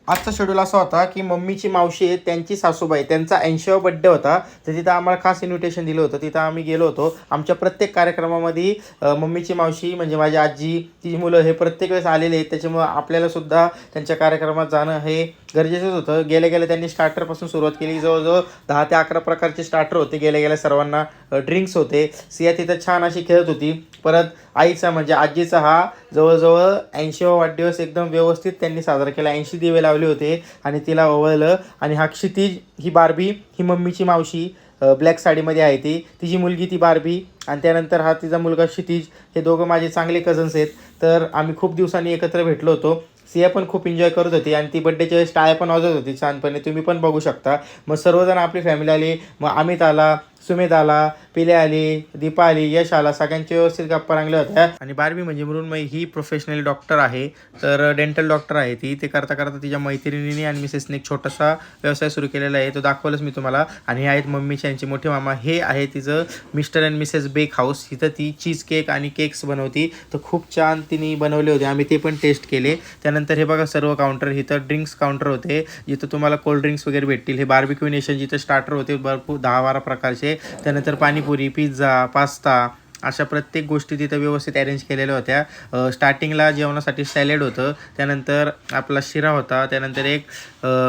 आजचा शेड्यूल असा होता की मम्मीची मावशी आहे, त्यांची सासूबाई, त्यांचा 80वा बड्डे होता. तर तिथं आम्हाला खास इन्व्हिटेशन दिलं होतं. तिथं आम्ही गेलो होतो. आमच्या प्रत्येक कार्यक्रमामध्ये मम्मीची मावशी म्हणजे माझी आजी, तिची मुलं हे प्रत्येक वेळेस आलेले आहेत. त्याच्यामुळं आपल्यालासुद्धा त्यांच्या कार्यक्रमात जाणं हे गरजेचंच होतं. गेल्या गेल्या त्यांनी स्टार्टरपासून सुरुवात केली. जवळजवळ 10 ते 11 प्रकारचे स्टार्टर होते. गेल्या गेल्या सर्वांना ड्रिंक्स होते. सिया तिथं छान अशी खेळत होती. परत आईचा म्हणजे आजीचा हा जवळजवळ 80वा वाढदिवस एकदम व्यवस्थित त्यांनी साजरा केला. 80 दिवे लावले होते आणि तिला ओवाळलं. आणि हा क्षितिज, ही बार्बी, ही मम्मीची मावशी ब्लॅक साडीमध्ये आहे ती, तिची मुलगी ती बार्बी, आणि त्यानंतर हा तिचा मुलगा क्षितिज. हे दोघं माझे चांगले कझन्स आहेत. तर आम्ही खूप दिवसांनी एकत्र भेटलो होतो. सिया पण खूप एन्जॉय करत होती आणि ती बड्डेच्या वेळेस टाळ्या पण वाजवत होती छानपणे, तुम्ही पण बघू शकता. मग सर्वजण आपली फॅमिली आली. मग अमित आला, सुमेध आला, पिले आली, दीपा आली, यश आला. सगळ्यांची व्यवस्थित गप्पा रंगल्या होत्या. आणि बार्बी म्हणजे मृण्मयी ही प्रोफेशनल डॉक्टर आहे. तर डेंटल डॉक्टर आहे ती. ते करता करता तिच्या मैत्रिणीने आणि मिसेसने एक छोटासा व्यवसाय सुरू केलेला आहे. तो दाखवलंच मी तुम्हाला. आणि हे आहेत मम्मीचे यांचे मोठे मामा. हे आहे तिचं Mr and Mrs bake house. इथं ती चीज केक आणि केक्स बनवती. तर खूप छान तिने बनवले होते. आम्ही ते पण टेस्ट केले. त्यानंतर हे बघा सर्व काउंटर, इथं ड्रिंक्स काउंटर होते जिथं तुम्हाला कोल्ड ड्रिंक्स वगैरे भेटतील. हे बार्बिक्यू नेशन जिथं स्टार्टर होते भरपूर 10-12 प्रकारचे. त्यानंतर पाणीपुरी, पिझ्झा, पास्ता, अशा प्रत्येक गोष्टी तिथं व्यवस्थित अरेंज केलेल्या होत्या. स्टार्टिंगला जेवणासाठी सॅलेड होतं. त्यानंतर आपला शिरा होता. त्यानंतर एक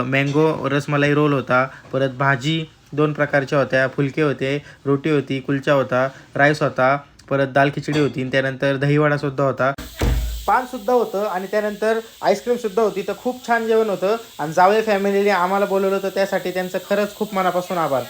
मँगो रसमलाई रोल होता. परत भाजी 2 प्रकारच्या होत्या, फुलके होते, रोटी होती, कुलचा होता, राईस होता, परत दाल खिचडी होती, आणि त्यानंतर दहीवडासुद्धा होता, पानसुद्धा होतं, आणि त्यानंतर आईस्क्रीमसुद्धा होती. तर खूप छान जेवण होतं. आणि जावळे फॅमिलीने आम्हाला बोलवलं होतं, त्यासाठी त्यांचं खरंच खूप मनापासून आभार.